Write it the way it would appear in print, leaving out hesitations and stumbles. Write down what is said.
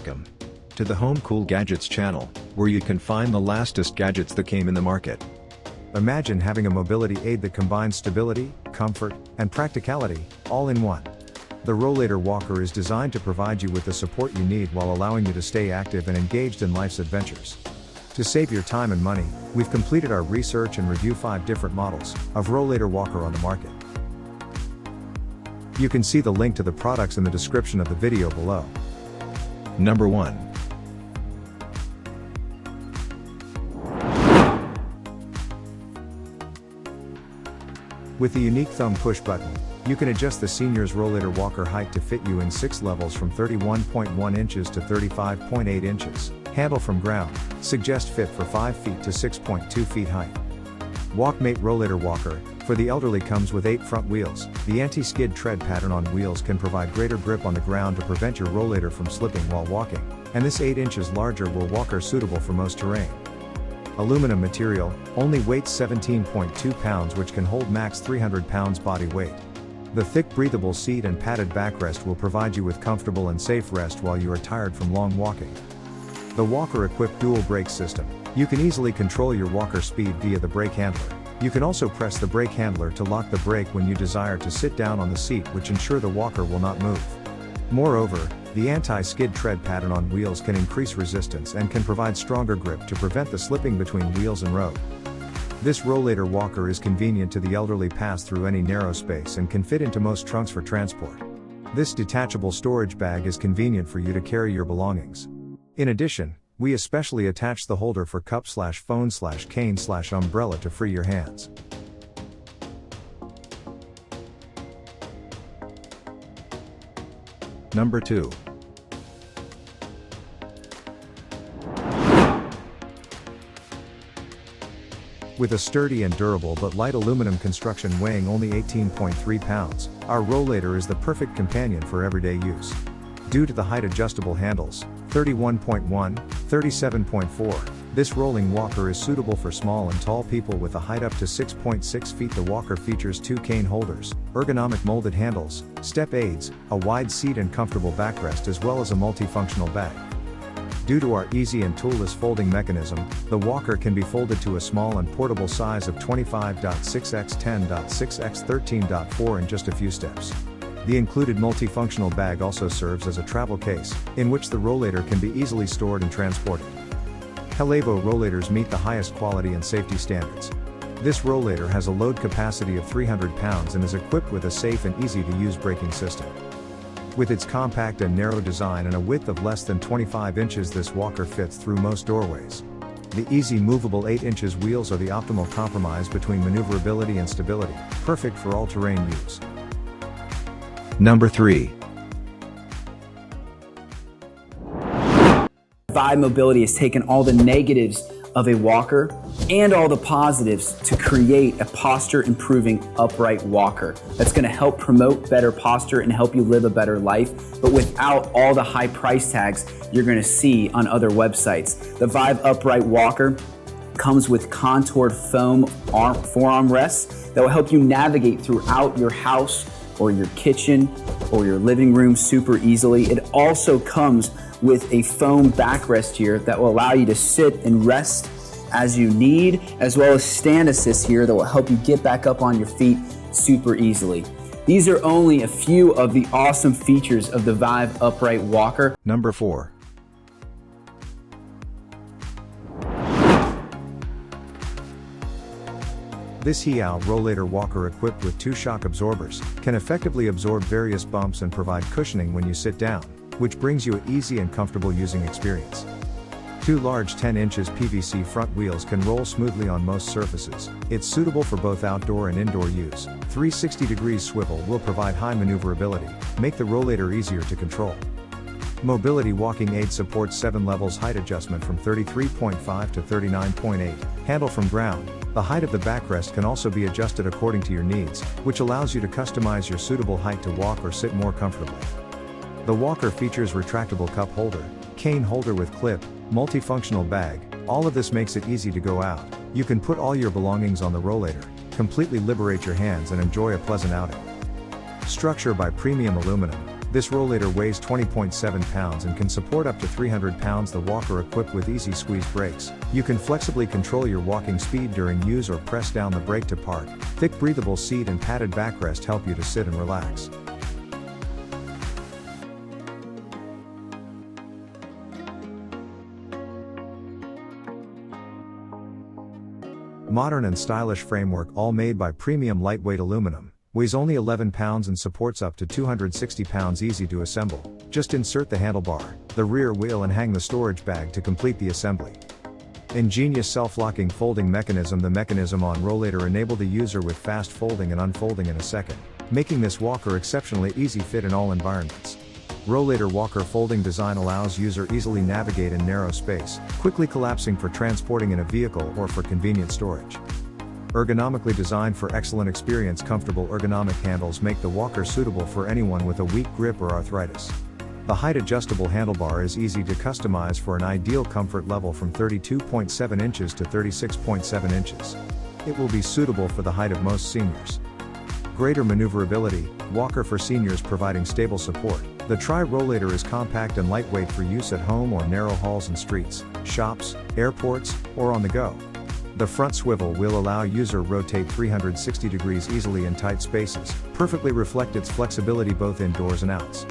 Welcome to the Home Cool Gadgets channel, where you can find the latest gadgets that came in the market. Imagine having a mobility aid that combines stability, comfort, and practicality, all in one. The Rollator walker is designed to provide you with the support you need while allowing you to stay active and engaged in life's adventures. To save your time and money, we've completed our research and review 5 different models of Rollator walker on the market. You can see the link to the products in the description of the video below. Number 1. With the unique thumb push button, you can adjust the Senior's Rollator walker height to fit you in 6 levels from 31.1 inches to 35.8 inches. Handle from ground, suggest fit for 5 feet to 6.2 feet height. Walkmate Rollator walker, for the elderly, comes with 8 front wheels. The anti-skid tread pattern on wheels can provide greater grip on the ground to prevent your rollator from slipping while walking, and this 8 inches larger walker suitable for most terrain. Aluminum material, only weighs 17.2 pounds, which can hold max 300 pounds body weight. The thick breathable seat and padded backrest will provide you with comfortable and safe rest while you are tired from long walking. The walker equipped dual brake system. You can easily control your walker speed via the brake handler. You can also press the brake handler to lock the brake when you desire to sit down on the seat, which ensure the walker will not move. Moreover, the anti-skid tread pattern on wheels can increase resistance and can provide stronger grip to prevent the slipping between wheels and road. This Rollator walker is convenient to the elderly, pass through any narrow space and can fit into most trunks for transport. This detachable storage bag is convenient for you to carry your belongings. In addition, we especially attach the holder for cup/phone/cane/umbrella to free your hands. Number 2. With a sturdy and durable but light aluminum construction weighing only 18.3 pounds, our Rollator is the perfect companion for everyday use. Due to the height adjustable handles, 31.1, 37.4, this rolling walker is suitable for small and tall people with a height up to 6.6 feet. The walker features 2 cane holders, ergonomic molded handles, step aids, a wide seat and comfortable backrest, as well as a multifunctional bag. Due to our easy and toolless folding mechanism, the walker can be folded to a small and portable size of 25.6x 10.6x 13.4 in just a few steps. The included multifunctional bag also serves as a travel case, in which the Rollator can be easily stored and transported. Helavo Rollators meet the highest quality and safety standards. This Rollator has a load capacity of 300 pounds and is equipped with a safe and easy-to-use braking system. With its compact and narrow design and a width of less than 25 inches, this walker fits through most doorways. The easy movable 8 inches wheels are the optimal compromise between maneuverability and stability, perfect for all-terrain use. Number 3. Vive Mobility has taken all the negatives of a walker and all the positives to create a posture improving upright walker that's going to help promote better posture and help you live a better life, but without all the high price tags you're going to see on other websites. The Vive upright walker comes with contoured foam forearm rests that will help you navigate throughout your house or your kitchen or your living room super easily. It also comes with a foam backrest here that will allow you to sit and rest as you need, as well as stand assist here that will help you get back up on your feet super easily. These are only a few of the awesome features of the Vive upright walker. Number 4. This HEAO Rollator walker, equipped with 2 shock absorbers, can effectively absorb various bumps and provide cushioning when you sit down, which brings you an easy and comfortable using experience. 2 large 10 inches PVC front wheels can roll smoothly on most surfaces. It's suitable for both outdoor and indoor use. 360-degree swivel will provide high maneuverability, make the Rollator easier to control. Mobility walking aid supports 7 levels height adjustment from 33.5 to 39.8. Handle from ground. The height of the backrest can also be adjusted according to your needs, which allows you to customize your suitable height to walk or sit more comfortably. The walker features retractable cup holder, cane holder with clip, multifunctional bag. All of this makes it easy to go out. You can put all your belongings on the Rollator, completely liberate your hands and enjoy a pleasant outing. Structure by premium aluminum. This rollator weighs 20.7 pounds and can support up to 300 pounds. The walker equipped with easy squeeze brakes. You can flexibly control your walking speed during use or press down the brake to park. Thick breathable seat and padded backrest help you to sit and relax. Modern and stylish framework, all made by premium lightweight aluminum. Weighs only 11 pounds and supports up to 260 pounds. Easy to assemble. Just insert the handlebar, the rear wheel and hang the storage bag to complete the assembly. Ingenious self-locking folding mechanism. The mechanism on Rollator enable the user with fast folding and unfolding in a second, making this walker exceptionally easy fit in all environments. Rollator walker folding design allows user easily navigate in narrow space, quickly collapsing for transporting in a vehicle or for convenient storage. Ergonomically designed for excellent experience. Comfortable ergonomic handles make the walker suitable for anyone with a weak grip or arthritis. The height adjustable handlebar is easy to customize for an ideal comfort level from 32.7 inches to 36.7 inches. It will be suitable for the height of most seniors. Greater maneuverability, walker for seniors providing stable support. The Rollator is compact and lightweight for use at home or narrow halls and streets, shops, airports, or on the go. The front swivel will allow user rotate 360 degrees easily in tight spaces, perfectly reflect its flexibility both indoors and outs.